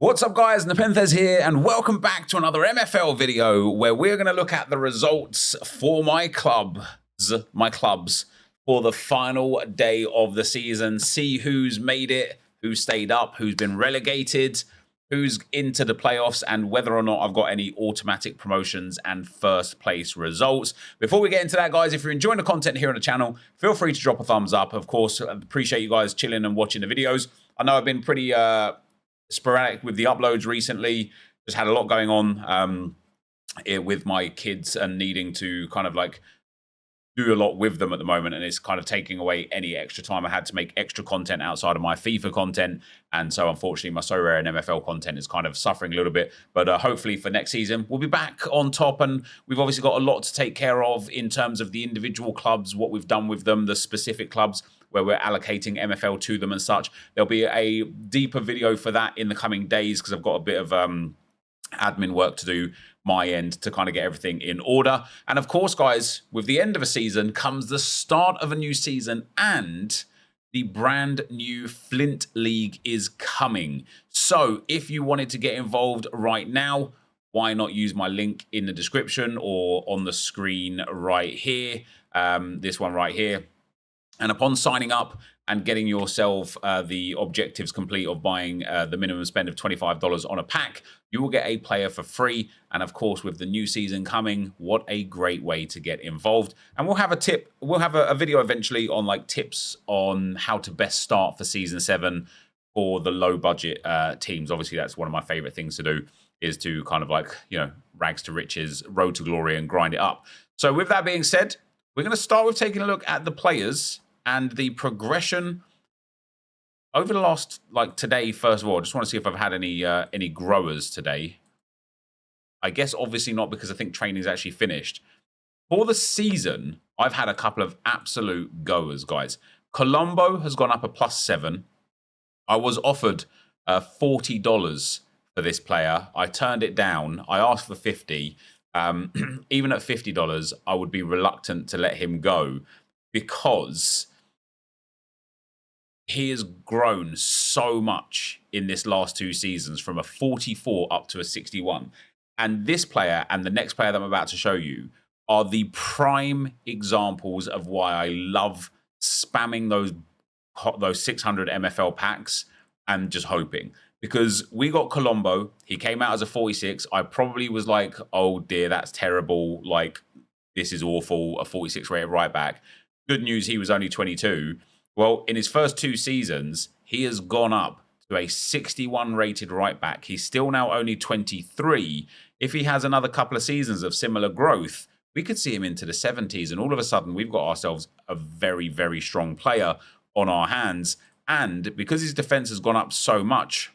What's up guys, NepentheZ here and welcome back to another MFL video where we're going to look at the results for my clubs for the final day of the season, see who's made it, who stayed up, who's been relegated, who's into the playoffs, and whether or not I've got any automatic promotions and first place results. Before we get into that, guys, if you're enjoying the content here on the channel, feel free to drop a thumbs up. Of course, I appreciate you guys chilling and watching the videos. I know I've been pretty sporadic with the uploads recently. Just had a lot going on with my kids and needing to kind of like do a lot with them at the moment, and it's kind of taking away any extra time I had to make extra content outside of my FIFA content. And so unfortunately my So Rare and MFL content is kind of suffering a little bit, but hopefully for next season we'll be back on top. And we've obviously got a lot to take care of in terms of the individual clubs, what we've done with them, the specific clubs where we're allocating MFL to them and such. There'll be a deeper video for that in the coming days because I've got a bit of admin work to do my end to kind of get everything in order. And of course, guys, with the end of a season comes the start of a new season, and the brand new Flint League is coming. So if you wanted to get involved right now, why not use my link in the description or on the screen right here, this one right here. And upon signing up and getting yourself the objectives complete of buying the minimum spend of $25 on a pack, you will get a player for free. And of course, with the new season coming, what a great way to get involved. And we'll have a tip, we'll have a video eventually on like tips on how to best start for season 7 for the low budget teams. Obviously, that's one of my favorite things to do, is to kind of like, you know, rags to riches, road to glory, and grind it up. So with that being said, we're going to start with taking a look at the players and the progression over the last, like today, first of all. I just want to see if I've had any growers today. I guess obviously not, because I think training's actually finished. For the season, I've had a couple of absolute goers, guys. Colombo has gone up a +7. I was offered $40 for this player. I turned it down. I asked for 50. Even at $50, I would be reluctant to let him go because he has grown so much in this last 2 seasons, from a 44 up to a 61. And this player and the next player that I'm about to show you are the prime examples of why I love spamming those 600 MFL packs and just hoping. Because we got Colombo, he came out as a 46. I probably was like, oh dear, that's terrible. Like, this is awful, a 46 rated right back. Good news, he was only 22. Well, in his first 2 seasons, he has gone up to a 61 rated right back. He's still now only 23. If he has another couple of seasons of similar growth, we could see him into the 70s. And all of a sudden, we've got ourselves a very, very strong player on our hands. And because his defense has gone up so much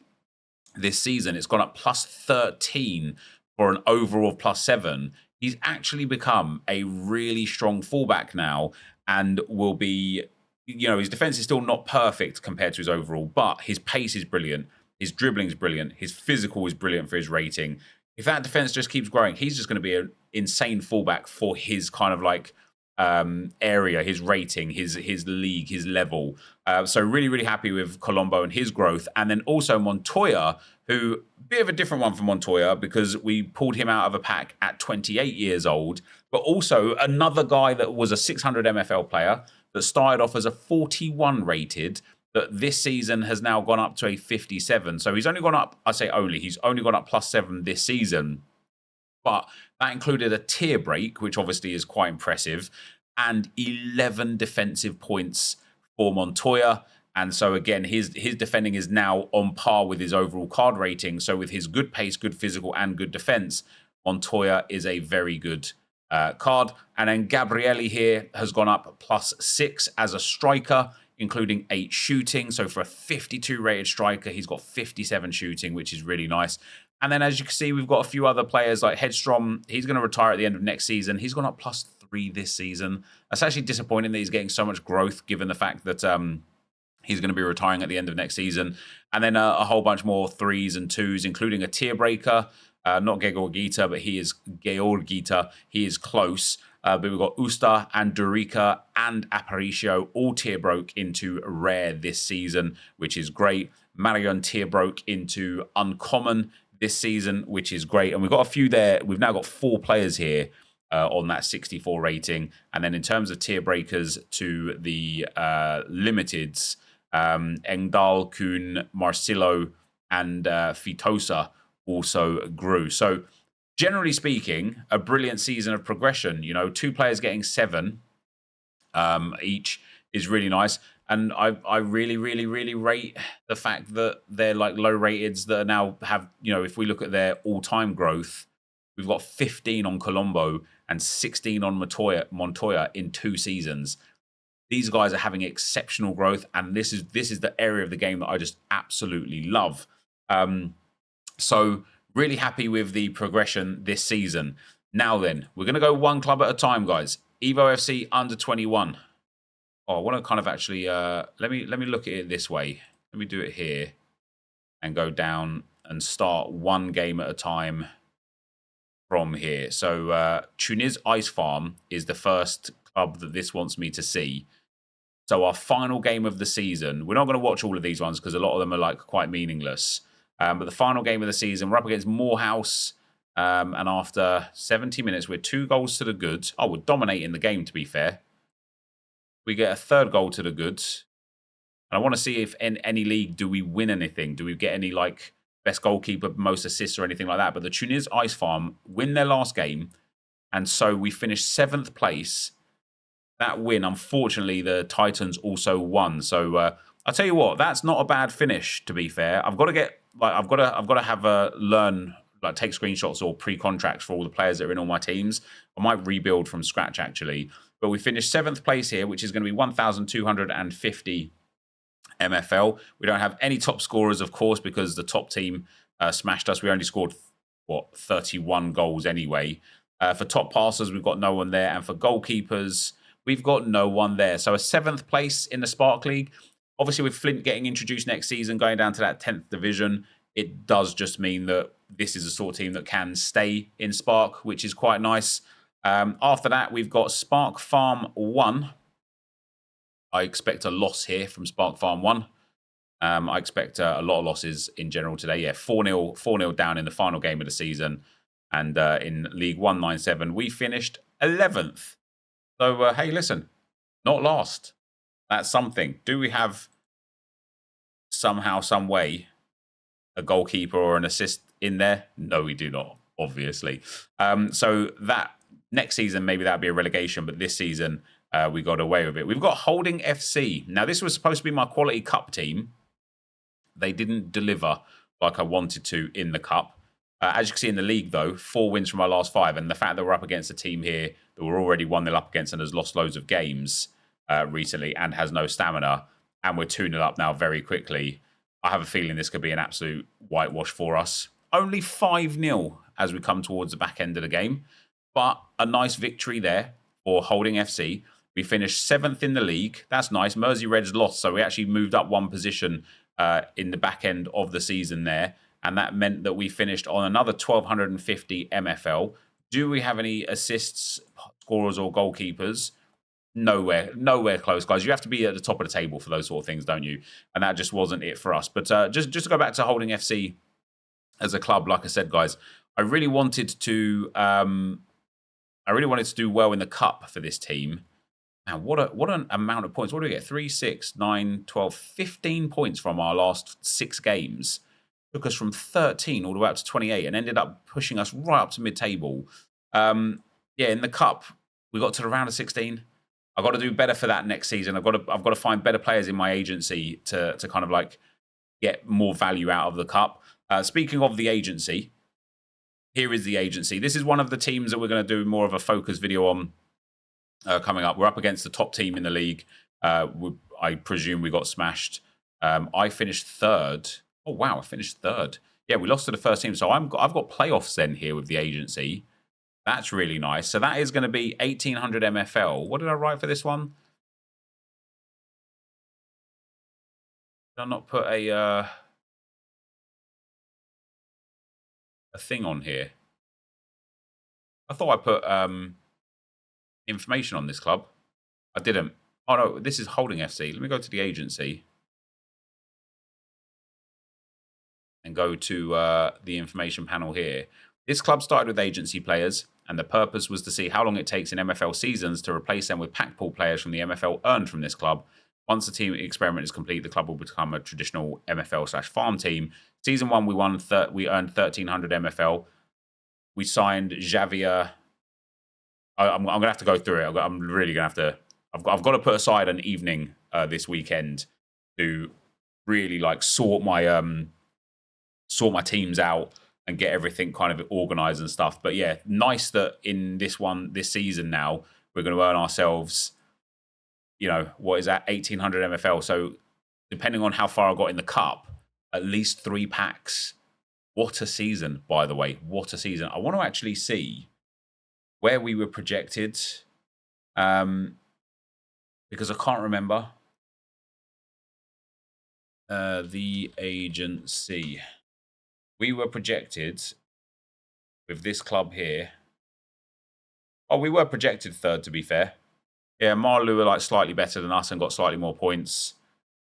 this season, it's gone up +13 for an overall +7. He's actually become a really strong fullback now, and will be, you know, his defense is still not perfect compared to his overall, but his pace is brilliant, his dribbling is brilliant, his physical is brilliant for his rating. If that defense just keeps growing, he's just going to be an insane fullback for his kind of like area, his rating, his league, his level. So really, really happy with Colombo and his growth. And then also Montoya, who, bit of a different one for Montoya because we pulled him out of a pack at 28 years old, but also another guy that was a 600 MFL player that started off as a 41 rated, that this season has now gone up to a 57. So he's only gone up, I say only, he's only gone up +7 this season. But that included a tier break, which obviously is quite impressive, and 11 defensive points for Montoya. And so again, his defending is now on par with his overall card rating. So with his good pace, good physical, and good defense, Montoya is a very good card. And then Gabrielli here has gone up +6 as a striker, including 8 shooting. So for a 52 rated striker, he's got 57 shooting, which is really nice. And then as you can see, we've got a few other players like Hedstrom. He's going to retire at the end of next season. He's gone up +3 this season. That's actually disappointing that he's getting so much growth, given the fact that he's going to be retiring at the end of next season. And then a whole bunch more 3s and 2s, including a tier breaker. Not Georgita, but he is Georgita. He is close. But we've got Usta and Durica and Aparicio all tier broke into rare this season, which is great. Marion tier broke into uncommon this season, which is great. And we've got a few there. We've now got 4 players here on that 64 rating. And then in terms of tier breakers to the limiteds, Engdahl, Kuhn, Marcillo, and Fitosa also grew. So generally speaking, a brilliant season of progression. 2 players getting 7 each is really nice. And I really, really, really rate the fact that they're like low rateds that now have, if we look at their all-time growth, we've got 15 on Colombo and 16 on Montoya in 2 seasons. These guys are having exceptional growth, and this is the area of the game that I just absolutely love. So really happy with the progression this season. Now then, we're going to go one club at a time, guys. Evo FC under 21. Oh, I want to kind of actually let me look at it this way. Let me do it here and go down and start one game at a time from here. So Tunis Ice Farm is the first club that this wants me to see. So our final game of the season, we're not going to watch all of these ones because a lot of them are like quite meaningless. But the final game of the season, we're up against Morehouse. And after 70 minutes, we're 2 goals to the good. Oh, we're dominating the game, to be fair. We get a 3rd goal to the good. And I want to see if in any league, do we win anything? Do we get any like best goalkeeper, most assists or anything like that? But the Tunis Ice Farm win their last game. And so we finished 7th place. That win, unfortunately, the Titans also won. So I'll tell you what, that's not a bad finish, to be fair. I've got to get I've got to have a learn, like take screenshots or pre-contracts for all the players that are in all my teams. I might rebuild from scratch actually. But we finished 7th place here, which is going to be 1,250 MFL. We don't have any top scorers, of course, because the top team smashed us. We only scored 31 goals anyway. For top passers, we've got no one there, and for goalkeepers, we've got no one there. So a 7th place in the Spark League. Obviously, with Flint getting introduced next season, going down to that 10th division, it does just mean that this is a sort of team that can stay in Spark, which is quite nice. After that, we've got Spark Farm 1. I expect a loss here from Spark Farm 1. I expect a lot of losses in general today. Yeah, 4-0 down in the final game of the season. And in League 197, we finished 11th. So, hey, listen, not last. That's something. Do we have somehow, some way, a goalkeeper or an assist in there? No, we do not, obviously. So that next season, maybe that'll be a relegation, but this season, we got away with it. We've got Holding FC. Now, this was supposed to be my Quality Cup team. They didn't deliver like I wanted to in the Cup. As you can see in the league, though, 4 wins from our last 5. And the fact that we're up against a team here that we're already 1-0 up against and has lost loads of games recently and has no stamina, and we're 2-0 up now very quickly, I have a feeling this could be an absolute whitewash for us. Only 5-0 as we come towards the back end of the game. But a nice victory there for Holding FC. We finished 7th in the league. That's nice. Mersey Reds lost, so we actually moved up 1 position in the back end of the season there. And that meant that we finished on another 1,250 MFL. Do we have any assists, scorers, or goalkeepers? Nowhere close, guys. You have to be at the top of the table for those sort of things, don't you? And that just wasn't it for us. But just to go back to Holding FC as a club, like I said, guys, I really wanted to do well in the Cup for this team. Now, what an amount of points. What do we get? 3, 6, 9, 12, 15 points from our last 6 games. Took us from 13 all the way up to 28 and ended up pushing us right up to mid-table. Yeah, in the Cup, we got to the round of 16. I've got to do better for that next season. I've got to find better players in my agency to kind of like get more value out of the Cup. Speaking of the agency, here is the agency. This is one of the teams that we're going to do more of a focus video on coming up. We're up against the top team in the league. I presume we got smashed. I finished 3rd. Oh, wow, I finished 3rd. Yeah, we lost to the first team. So I've got playoffs then here with the agency. That's really nice. So that is going to be 1,800 MFL. What did I write for this one? Did I not put a thing on here? I thought I put information on this club. I didn't. Oh, no, this is Holding FC. Let me go to the agency. and go to the information panel here. This club started with agency players, and the purpose was to see how long it takes in MFL seasons to replace them with pack pool players from the MFL earned from this club. Once the team experiment is complete, the club will become a traditional MFL/farm team. Season 1, we earned 1,300 MFL. We signed Javier. I'm going to have to go through it. I'm really going to have to. I've got to put aside an evening this weekend to really like sort my teams out and get everything kind of organized and stuff. But yeah, nice that in this season now, we're going to earn ourselves, what is that, 1,800 MFL. So depending on how far I got in the cup, at least 3 packs. What a season, by the way. What a season. I want to actually see where we were projected, because I can't remember. The agency. We were projected with this club here. Oh, we were projected 3rd, to be fair. Yeah, Marlou were like slightly better than us and got slightly more points.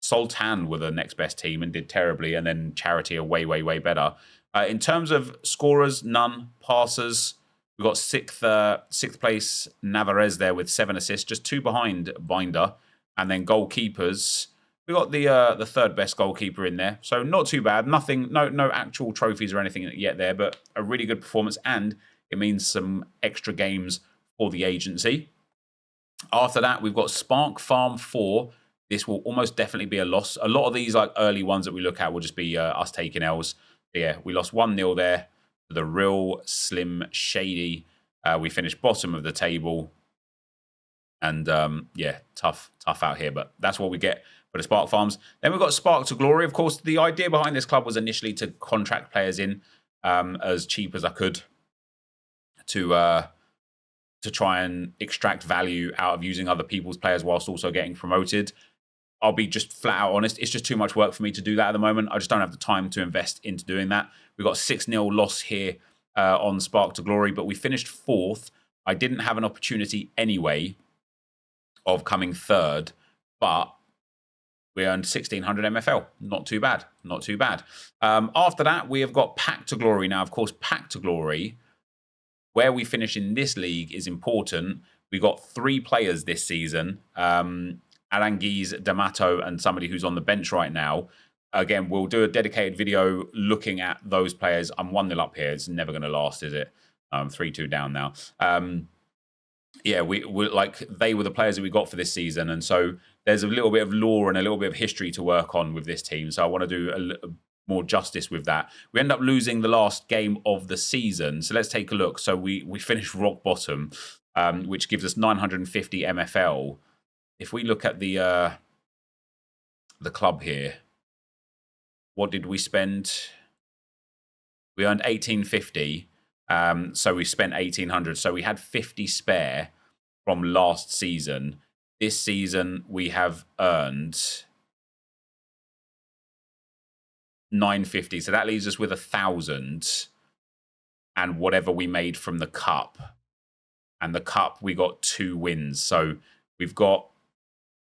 Sultan were the next best team and did terribly, and then Charity are way, way, way better. In terms of scorers, none. Passers, we got 6th place Navarez there with 7 assists, just 2 behind Binder. And then goalkeepers, we got the 3rd best goalkeeper in there, so not too bad. Nothing, no actual trophies or anything yet there, but a really good performance, and it means some extra games for the agency. After that, we've got Spark Farm 4. This will almost definitely be a loss. A lot of these like early ones that we look at will just be us taking L's. But yeah, we lost 1-0 there to the real Slim Shady. We finished bottom of the table. And yeah, tough out here. But that's what we get for the Spark Farms. Then we've got Spark to Glory. Of course, the idea behind this club was initially to contract players in as cheap as I could to try and extract value out of using other people's players whilst also getting promoted. I'll be just flat out honest. It's just too much work for me to do that at the moment. I just don't have the time to invest into doing that. We've got 6-0 loss here on Spark to Glory, but we finished 4th. I didn't have an opportunity anyway of coming 3rd, but we earned 1,600 MFL. Not too bad. Not too bad. After that, we have got Pack to Glory. Now, of course, Pack to Glory, where we finish in this league is important. We got 3 players this season. Aranguiz, D'Amato, and somebody who's on the bench right now. Again, we'll do a dedicated video looking at those players. I'm 1-0 up here. It's never going to last, is it? 3-2 down now. Yeah, we like they were the players that we got for this season, and so there's a little bit of lore and a little bit of history to work on with this team. So I want to do a little more justice with that. We end up losing the last game of the season, so let's take a look. So we finished rock bottom, which gives us 950 MFL. If we look at the club here, what did we spend? We earned 1,850. So we spent 1,800. So we had 50 spare from last season. This season we have earned 950. So that leaves us with 1,000 and whatever we made from the cup. And the cup, we got 2 wins. So we've got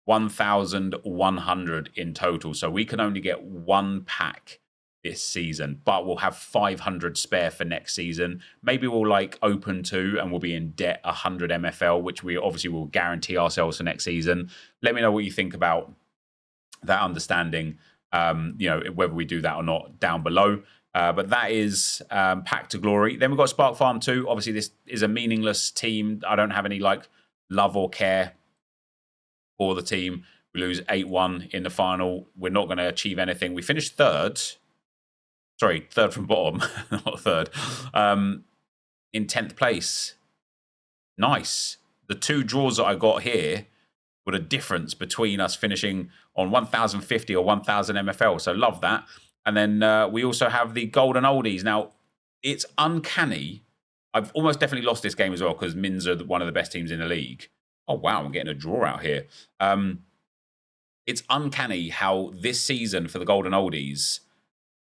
1,100 in total. So we can only get 1 pack this season, but we'll have 500 spare for next season. Maybe we'll like open 2 and we'll be in debt 100 MFL, which we obviously will guarantee ourselves for next season. Let me know what you think about that understanding, whether we do that or not down below. But that is Pack to Glory. Then we've got Spark Farm 2. Obviously, this is a meaningless team. I don't have any like love or care for the team. We lose 8-1 in the final. We're not going to achieve anything. We finished 3rd. Sorry, 3rd from bottom, not 3rd. In 10th place. Nice. The 2 draws that I got here were the difference between us finishing on 1,050 or 1,000 MFL. So love that. And then we also have the Golden Oldies. Now, it's uncanny. I've almost definitely lost this game as well because Mins are one of the best teams in the league. Oh, wow, I'm getting a draw out here. It's uncanny how this season for the Golden Oldies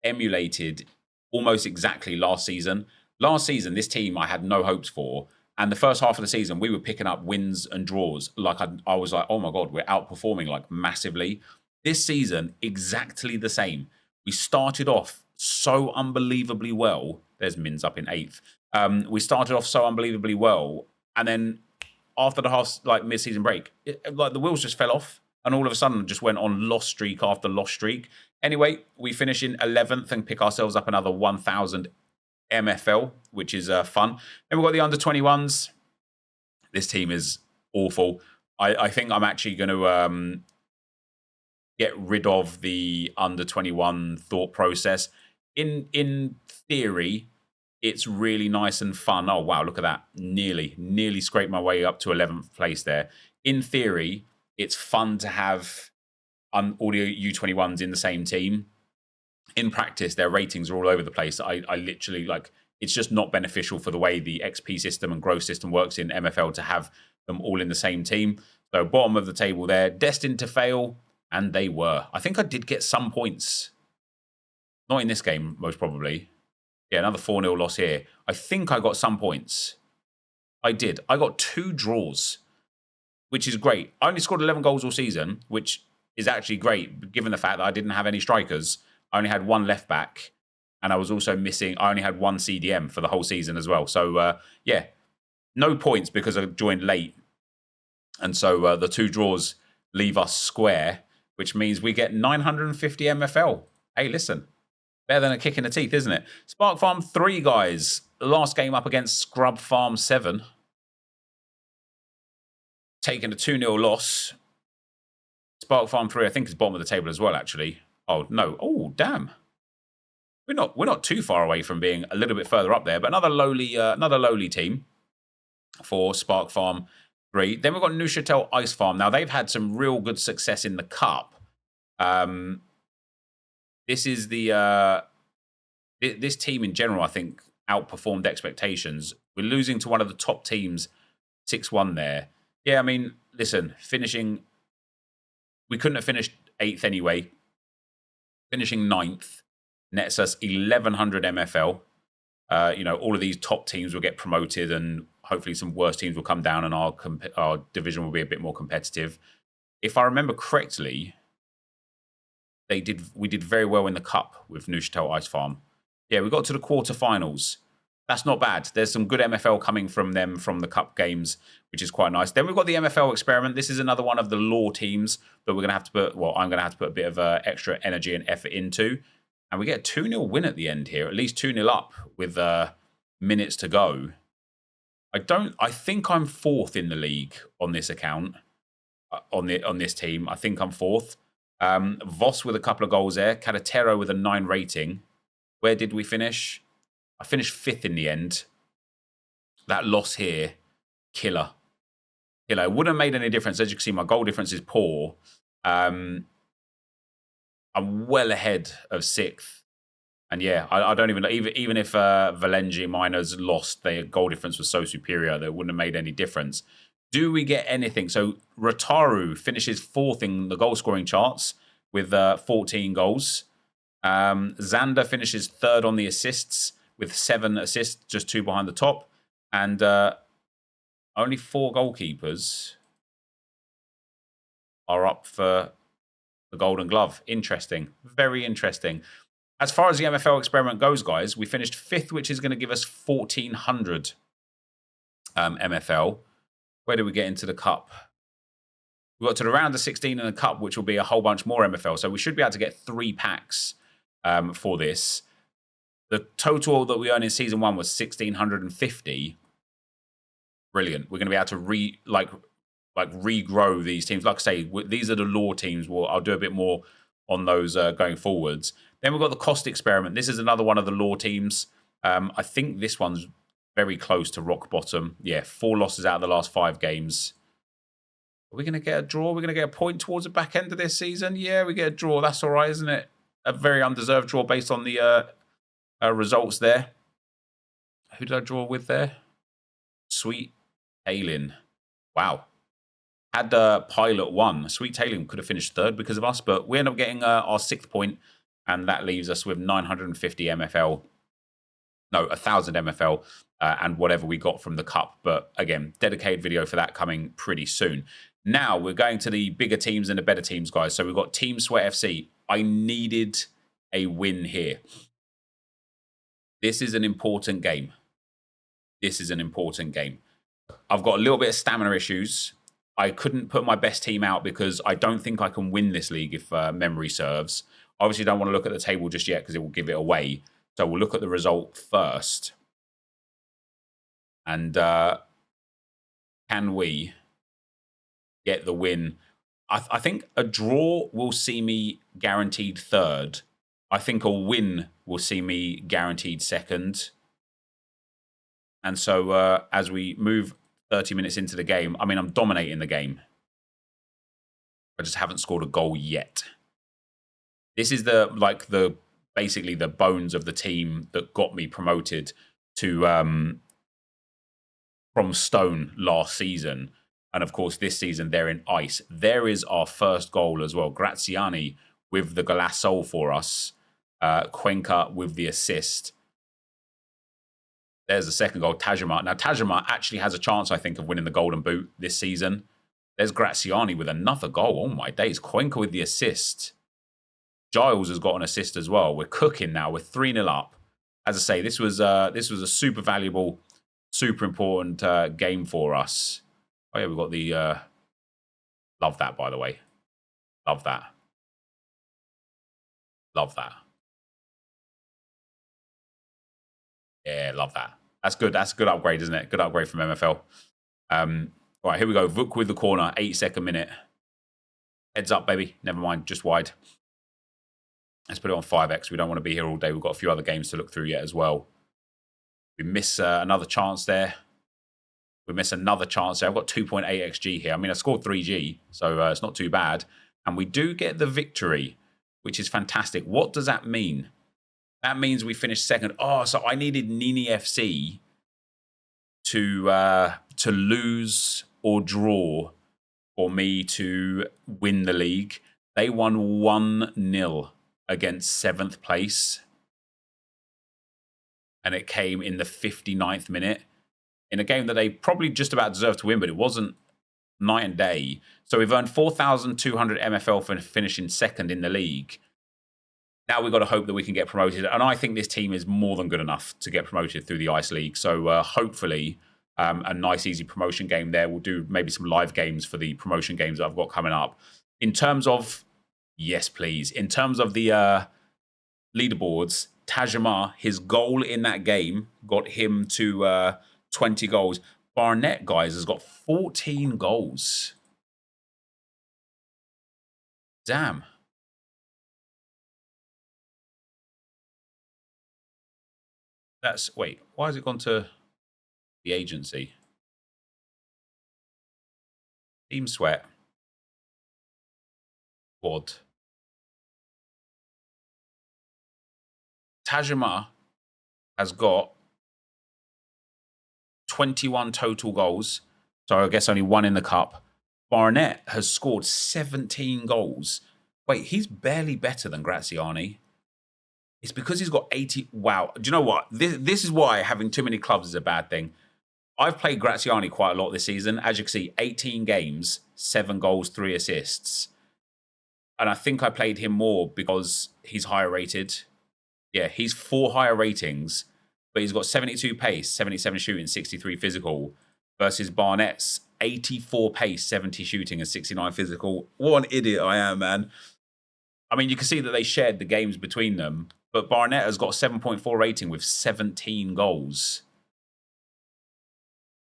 emulated almost exactly last season. Last season, this team I had no hopes for. And the first half of the season, we were picking up wins and draws. Like I was like, oh my God, we're outperforming like massively. This season, exactly the same. We started off so unbelievably well. There's Mins up in 8th. We started off so unbelievably well, and then after the mid-season break, the wheels just fell off, and all of a sudden just went on loss streak after loss streak. Anyway, we finish in 11th and pick ourselves up another 1,000 MFL, which is fun. Then we've got the under-21s. This team is awful. I think I'm actually going to get rid of the under-21 thought process. In theory, it's really nice and fun. Oh, wow, look at that. Nearly scraped my way up to 11th place there. In theory, it's fun to have all the U21s in the same team. In practice, their ratings are all over the place. I literally, it's just not beneficial for the way the XP system and growth system works in MFL to have them all in the same team. So bottom of the table there, destined to fail, and they were. I think I did get some points. Not in this game, most probably. Yeah, another 4-0 loss here. I think I got some points. I did. I got 2 draws, which is great. I only scored 11 goals all season, which is actually great, given the fact that I didn't have any strikers. I only had 1 left back, and I was also missing... I only had 1 CDM for the whole season as well. So, yeah, no points because I joined late. And so the 2 draws leave us square, which means we get 950 MFL. Hey, listen. Better than a kick in the teeth, isn't it? Spark Farm 3, guys. The last game up against Scrub Farm 7. Taking a 2-0 loss. Spark Farm 3, I think, is bottom of the table as well, actually. Oh, no. Oh, damn. We're not too far away from being a little bit further up there, but another lowly team for Spark Farm 3. Then we've got Neuchâtel Ice Farm. Now, they've had some real good success in the Cup. This is this team in general, I think, outperformed expectations. We're losing to one of the top teams, 6-1 there. Yeah, I mean, listen, we couldn't have finished 8th anyway. Finishing 9th nets us 1,100 MFL. All of these top teams will get promoted, and hopefully some worse teams will come down, and our division will be a bit more competitive. If I remember correctly, we did very well in the Cup with Neuchâtel Ice Farm. Yeah, we got to the quarterfinals. That's not bad. There's some good MFL coming from them from the Cup games, which is quite nice. Then we've got the MFL experiment. This is another one of the law teams that we're going to have to put, I'm going to have to put a bit of extra energy and effort into. And we get a 2-0 win at the end here, at least 2-0 up with minutes to go. I think I'm 4th in the league on this account, on this team. I think I'm 4th. Voss with a couple of goals there. Cadatero with a 9 rating. Where did we finish? I finished 5th in the end. That loss here, killer. It wouldn't have made any difference. As you can see, my goal difference is poor. I'm well ahead of 6th. And yeah, I don't even if Valengi Miners lost, their goal difference was so superior that it wouldn't have made any difference. Do we get anything? So Rotaru finishes 4th in the goal scoring charts with 14 goals. Xander finishes 3rd on the assists with 7 assists, just 2 behind the top. And only 4 goalkeepers are up for the Golden Glove. Interesting. Very interesting. As far as the MFL experiment goes, guys, we finished 5th, which is going to give us 1,400 MFL. Where do we get into the Cup? We got to the round of 16 in the Cup, which will be a whole bunch more MFL. So we should be able to get 3 packs for this. The total that we earned in Season 1 was 1,650. Brilliant. We're going to be able to regrow these teams. Like I say, these are the law teams. I'll do a bit more on those going forwards. Then we've got the cost experiment. This is another one of the law teams. I think this one's very close to rock bottom. Yeah, 4 losses out of the last 5 games. Are we going to get a draw? We're going to get a point towards the back end of this season? Yeah, we get a draw. That's all right, isn't it? A very undeserved draw based on the results there. Who did I draw with there? Sweet Talin. Wow. Had Pilot won, Sweet Talin could have finished 3rd because of us, but we end up getting our 6th point, and that leaves us with 950 MFL. No, 1,000 MFL and whatever we got from the Cup. But again, dedicated video for that coming pretty soon. Now we're going to the bigger teams and the better teams, guys. So we've got Team Sweat FC. I needed a win here. This is an important game. This is an important game. I've got a little bit of stamina issues. I couldn't put my best team out because I don't think I can win this league if memory serves. Obviously, don't want to look at the table just yet because it will give it away. So we'll look at the result first. And can we get the win? I think a draw will see me guaranteed third. I think a win will see me guaranteed second. And so as we move 30 minutes into the game, I mean, I'm dominating the game. I just haven't scored a goal yet. This is basically the bones of the team that got me promoted to from Stone last season. And of course, this season they're in ice. There is our first goal as well. Graziani with the Golasso for us. Cuenca with the assist. There's the second goal, Tajima. Now, Tajima actually has a chance, I think, of winning the Golden Boot this season. There's Graziani with another goal. Oh, my days. Cuenca with the assist. Giles has got an assist as well. We're cooking now. We're 3-0 up. As I say, this was a super valuable, super important game for us. Oh, yeah, we've got the... love that, by the way. Love that. Love that. Yeah, love that. That's good. That's a good upgrade, isn't it? Good upgrade from MFL. All right, here we go. Vuk with the corner. 8-second minute. Heads up, baby. Never mind. Just wide. Let's put it on 5x. We don't want to be here all day. We've got a few other games to look through yet as well. We miss another chance there. We miss another chance there. I've got 2.8 XG here. I mean, I scored 3G, so it's not too bad. And we do get the victory, which is fantastic. What does that mean? That means we finished second. Oh, so I needed Nini FC to lose or draw for me to win the league. They won 1-0 against 7th place. And it came in the 59th minute in a game that they probably just about deserved to win, but it wasn't night and day. So we've earned 4,200 MFL for finishing second in the league. Now we've got to hope that we can get promoted. And I think this team is more than good enough to get promoted through the Ice League. So hopefully a nice, easy promotion game there. We'll do maybe some live games for the promotion games that I've got coming up. In terms of, yes, please. In terms of the leaderboards, Tajima, his goal in that game got him to 20 goals. Barnett, guys, has got 14 goals. Damn. That's, wait, why has it gone to the agency? Team Sweat. Quad. Tajima has got 21 total goals. So I guess only one in the cup. Barnett has scored 17 goals. Wait, he's barely better than Graziani. It's because he's got 80. Wow. Do you know what? This is why having too many clubs is a bad thing. I've played Graziani quite a lot this season. As you can see, 18 games, 7 goals, 3 assists. And I think I played him more because he's higher rated. Yeah, he's 4 higher ratings, but he's got 72 pace, 77 shooting, 63 physical, versus Barnett's 84 pace, 70 shooting, and 69 physical. What an idiot I am, man. I mean, you can see that they shared the games between them, but Barnett has got 7.4 rating with 17 goals.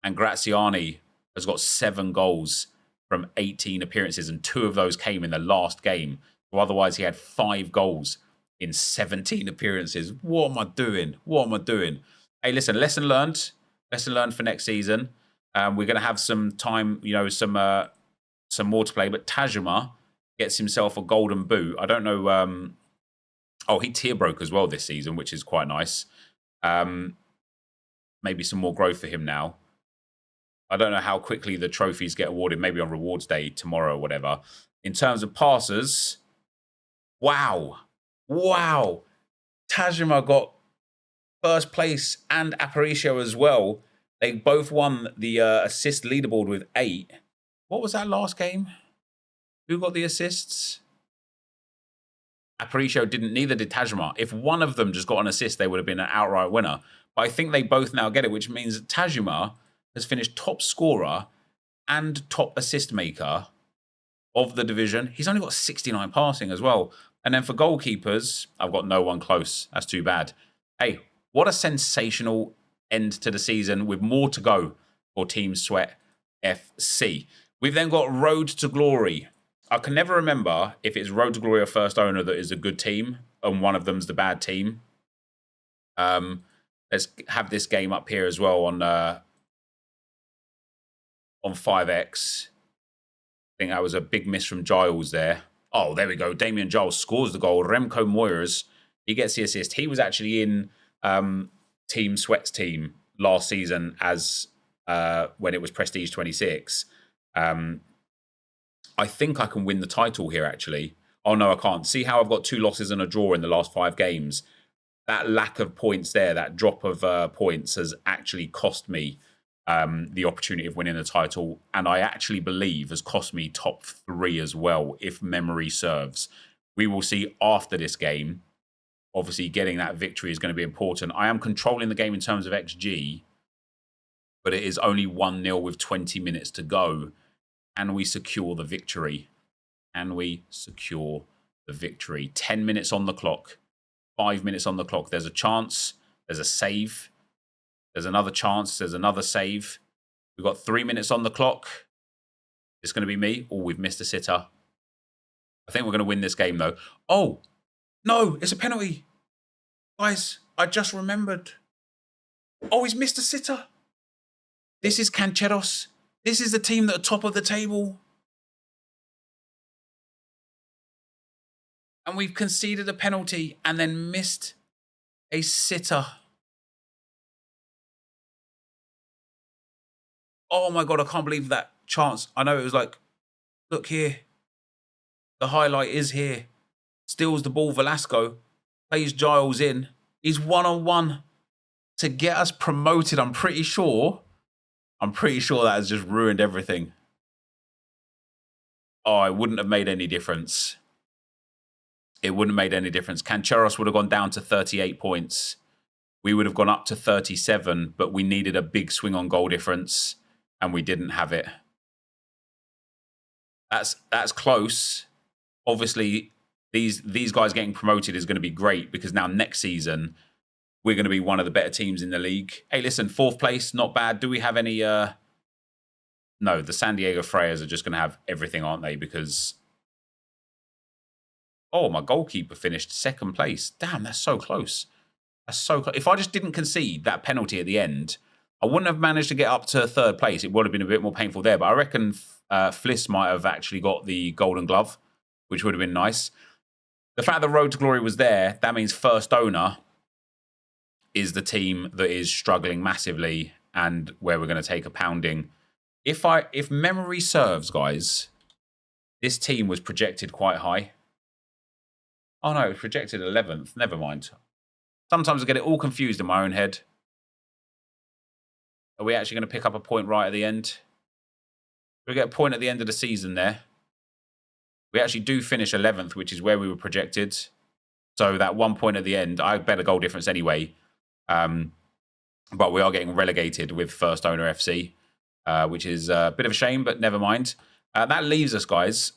And Graziani has got 7 goals from 18 appearances, and 2 of those came in the last game. So otherwise, he had 5 goals in 17 appearances. What am I doing? What am I doing? Hey, listen, lesson learned. Lesson learned for next season. We're going to have some time, you know, some more to play. But Tajima gets himself a golden boot. I don't know. Oh, he tier broke as well this season, which is quite nice. Maybe some more growth for him now. I don't know how quickly the trophies get awarded, maybe on rewards day tomorrow or whatever. In terms of passes, wow. Wow. Tajima got first place and Aparicio as well. They both won the assist leaderboard with 8. What was that last game? Who got the assists? Aparicio didn't, neither did Tajima. If one of them just got an assist, they would have been an outright winner. But I think they both now get it, which means Tajima has finished top scorer and top assist maker of the division. He's only got 69 passing as well. And then for goalkeepers, I've got no one close. That's too bad. Hey, what a sensational end to the season with more to go for Team Sweat FC. We've then got Road to Glory. I can never remember if it's Road to Glory or First Owner that is a good team and one of them's the bad team. Let's have this game up here as well on 5x. I think that was a big miss from Giles there. Oh, there we go. Damian Giles scores the goal. Remco Moyers, he gets the assist. He was actually in Team Sweat's team last season as when it was Prestige 26. I think I can win the title here, actually. Oh, no, I can't. See how I've got 2 losses and a draw in the last 5 games? That lack of points there, that drop of points has actually cost me the opportunity of winning the title. And I actually believe has cost me top 3 as well, if memory serves. We will see after this game. Obviously, getting that victory is going to be important. I am controlling the game in terms of XG, but it is only 1-0 with 20 minutes to go. Can we secure the victory? Can we secure the victory? 10 minutes on the clock. 5 minutes on the clock. There's a chance. There's a save. There's another chance. There's another save. We've got 3 minutes on the clock. It's going to be me. Oh, we've missed a sitter. I think we're going to win this game, though. Oh, no, it's a penalty. Guys, I just remembered. Oh, he's missed a sitter. This is Cancheros. This is the team that are top of the table. And we've conceded a penalty and then missed a sitter. Oh my God, I can't believe that chance. I know it was like, look here. The highlight is here. Steals the ball, Velasco. Plays Giles in. He's 1-on-1 to get us promoted. I'm pretty sure that has just ruined everything. Oh, it wouldn't have made any difference. It wouldn't have made any difference. Cancheros would have gone down to 38 points. We would have gone up to 37, but we needed a big swing on goal difference, and we didn't have it. That's close. Obviously, these guys getting promoted is going to be great because now next season, we're going to be one of the better teams in the league. Hey, listen, 4th place, not bad. Do we have any... No, the San Diego Freyers are just going to have everything, aren't they? Because... Oh, my goalkeeper finished 2nd place. Damn, that's so close. That's so close. If I just didn't concede that penalty at the end, I wouldn't have managed to get up to 3rd place. It would have been a bit more painful there. But I reckon Fliss might have actually got the Golden Glove, which would have been nice. The fact that Road to Glory was there, that means First Owner is the team that is struggling massively and where we're going to take a pounding. If memory serves, guys, this team was projected quite high. Oh no, it was projected 11th. Never mind. Sometimes I get it all confused in my own head. Are we actually going to pick up a point right at the end? We get a point at the end of the season there. We actually do finish 11th, which is where we were projected. So that 1 point at the end, I had better goal difference anyway. But we are getting relegated with First Owner FC, which is a bit of a shame, but never mind. That leaves us, guys,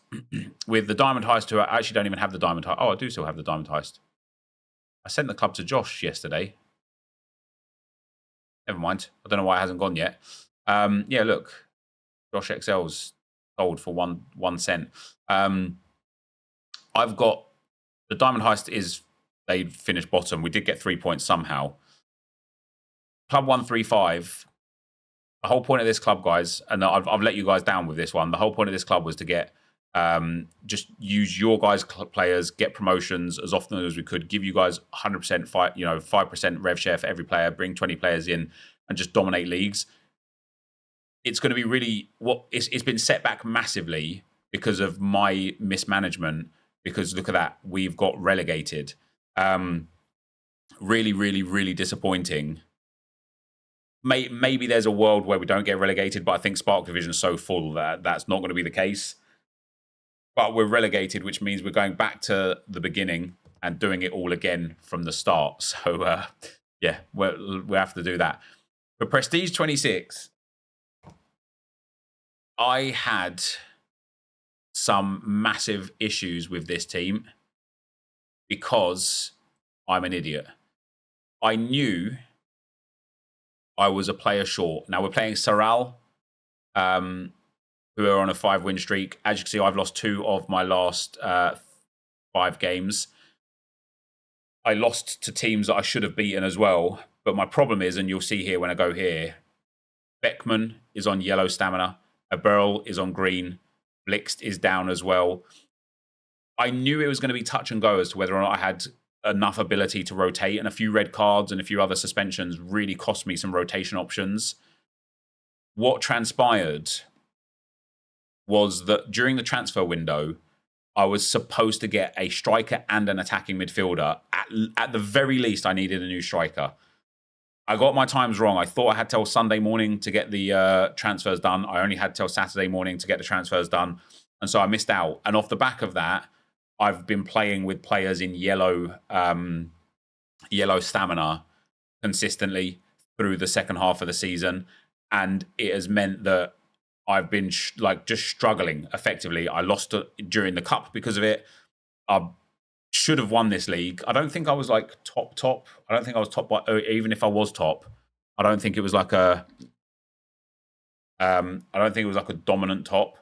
with the Diamond Heist, who I actually don't even have the Diamond Heist. Oh, I do still have the Diamond Heist. I sent the club to Josh yesterday. Never mind. I don't know why it hasn't gone yet. Yeah, look. Josh XL's sold for one cent. I've got... The Diamond Heist is... They finished bottom. We did get 3 points somehow. Club 135. The whole point of this club, guys, and I've let you guys down with this one. The whole point of this club was to get just use your guys' players, get promotions as often as we could, give you guys 100%, 5% rev share for every player, bring 20 players in, and just dominate leagues. It's going to be really it's been set back massively because of my mismanagement. Because look at that, we've got relegated. Really, really, really disappointing. Maybe there's a world where we don't get relegated, but I think Spark Division is so full that that's not going to be the case. but we're relegated, which means we're going back to the beginning and doing it all again from the start. So, yeah, we have to do that. For Prestige 26, I had some massive issues with this team because I'm an idiot. I knew I was a player short. Now we're playing Saral, who are on a 5-win streak. As you can see, I've lost 2 of my last 5 games. I lost to teams that I should have beaten as well. But my problem is, and you'll see here when I go here, Beckman is on yellow stamina. Aberl is on green. Blixt is down as well. I knew it was going to be touch and go as to whether or not I had enough ability to rotate, and a few red cards and a few other suspensions really cost me some rotation options. What transpired was that during the transfer window, I was supposed to get a striker and an attacking midfielder. At the very least, I needed a new striker. I got my times wrong. I thought I had till Sunday morning to get the transfers done. I only had till Saturday morning to get the transfers done. And so I missed out. And off the back of that, I've been playing with players in yellow stamina consistently through the second half of the season. And it has meant that I've been just struggling effectively. I lost during the cup because of it. I should have won this league. I don't think I was like top. I don't think I was top. Even if I was top, I don't think it was like a. I don't think it was like a dominant top.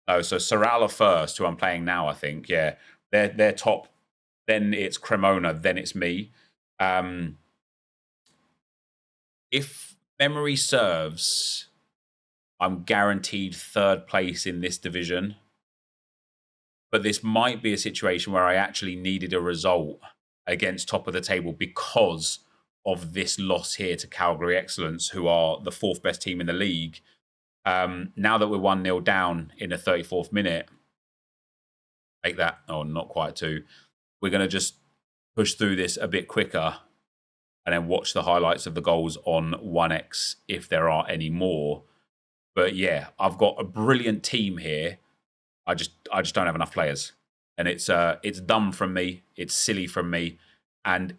No, so Sarala first, who I'm playing now. I think they're top. Then it's Cremona. Then it's me. If memory serves, I'm guaranteed 3rd place in this division. But this might be a situation where I actually needed a result against top of the table because of this loss here to Calgary Excellence, who are the 4th best team in the league. Now that we're 1-0 down in the 34th minute, make that, not quite 2. We're going to just push through this a bit quicker and then watch the highlights of the goals on 1x if there are any more. But yeah, I've got a brilliant team here. I just don't have enough players, and it's dumb from me. It's silly from me, and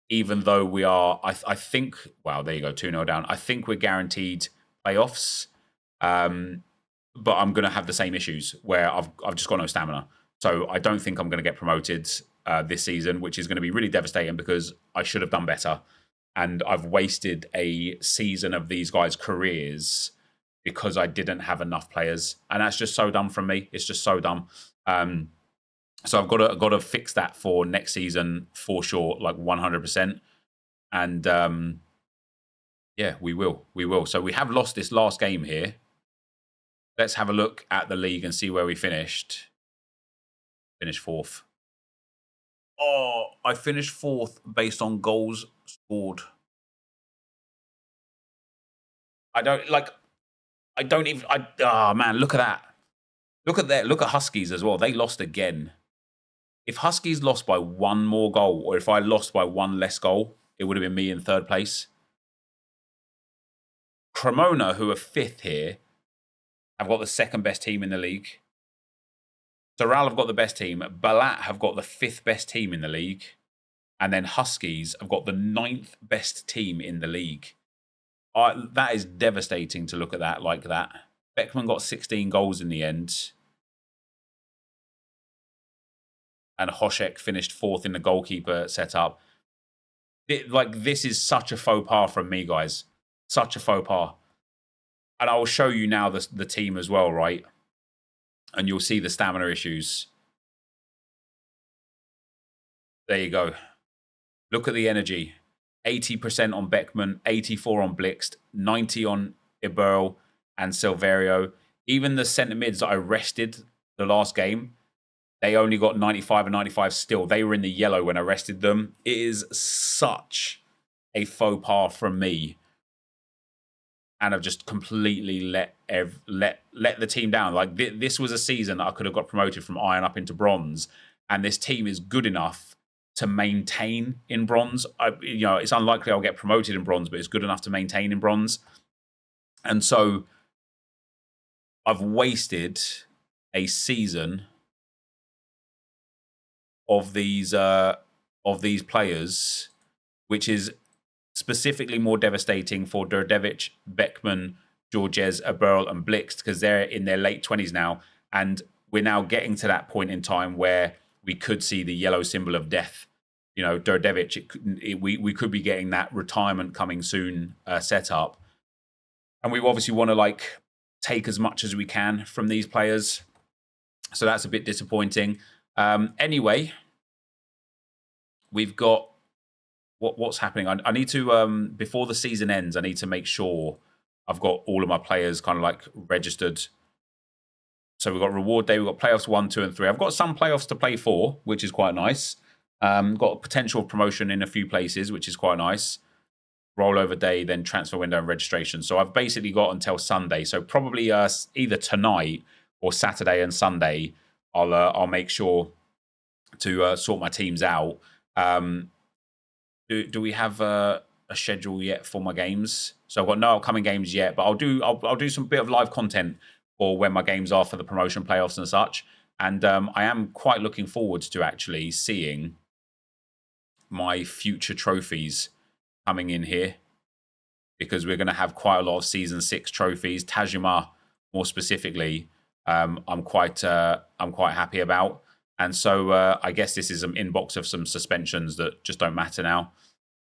even though we are, I think, wow, there you go, 2-0 down. I think we're guaranteed playoffs, but I'm going to have the same issues where I've just got no stamina. So I don't think I'm going to get promoted this season, which is going to be really devastating because I should have done better, and I've wasted a season of these guys' careers because I didn't have enough players, and that's just so dumb from me. It's just so dumb. So I've got to fix that for next season for sure, like 100%. And yeah, we will. So we have lost this last game here. Let's have a look at the league and see where we finished. Finished 4th. Oh, I finished 4th based on goals scored. Man, look at that. Look at Huskies as well. They lost again. If Huskies lost by 1 more goal, or if I lost by 1 less goal, it would have been me in 3rd place. Cremona, who are 5th here, have got the 2nd best team in the league. Doral have got the best team. Balat have got the 5th best team in the league. And then Huskies have got the 9th best team in the league. That is devastating to look at that like that. Beckman got 16 goals in the end. And Hoshek finished 4th in the goalkeeper setup. This is such a faux pas from me, guys. Such a faux pas. And I will show you now the team as well, right? And you'll see the stamina issues. There you go. Look at the energy. 80% on Beckman, 84 on Blixt, 90 on Iberl and Silverio. Even the centre mids that I rested the last game, they only got 95 and 95 still. They were in the yellow when I rested them. It is such a faux pas from me. And I've just completely let the team down. Like this was a season that I could have got promoted from iron up into bronze, and this team is good enough to maintain in bronze. It's unlikely I'll get promoted in bronze, but it's good enough to maintain in bronze. And so I've wasted a season of these players, which is specifically more devastating for Đurđević, Beckman, Georges, Aberl, and Blixt, because they're in their late 20s now, and we're now getting to that point in time where we could see the yellow symbol of death. You know, Đurđević, we could be getting that retirement coming soon set up, and we obviously want to like take as much as we can from these players. So that's a bit disappointing. Anyway, we've got what's happening. I need to before the season ends, I need to make sure I've got all of my players kind of like registered. So we've got reward day, we've got playoffs 1, 2, and 3. I've got some playoffs to play for, which is quite nice. Got potential promotion in a few places, which is quite nice. Rollover day, then transfer window and registration. So I've basically got until Sunday. So probably either tonight or Saturday and Sunday, I'll make sure to sort my teams out. Do we have a schedule yet for my games? So I've got no upcoming games yet, but I'll do some bit of live content for when my games are for the promotion playoffs and such. And I am quite looking forward to actually seeing my future trophies coming in here, because we're going to have quite a lot of season 6 trophies. Tajima, more specifically, I'm quite happy about. And so I guess this is an inbox of some suspensions that just don't matter now.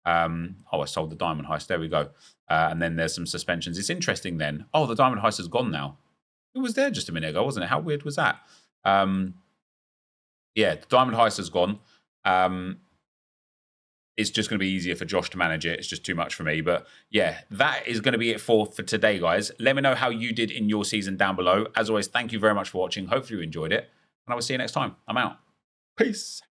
I sold the Diamond Heist. There we go. And then there's some suspensions. It's interesting then. Oh, the Diamond Heist has gone now. It was there just a minute ago, wasn't it? How weird was that? Yeah, the Diamond Heist has gone. It's just going to be easier for Josh to manage it. It's just too much for me. But yeah, that is going to be it for today, guys. Let me know how you did in your season down below. As always, thank you very much for watching. Hopefully you enjoyed it. And I will see you next time. I'm out. Peace.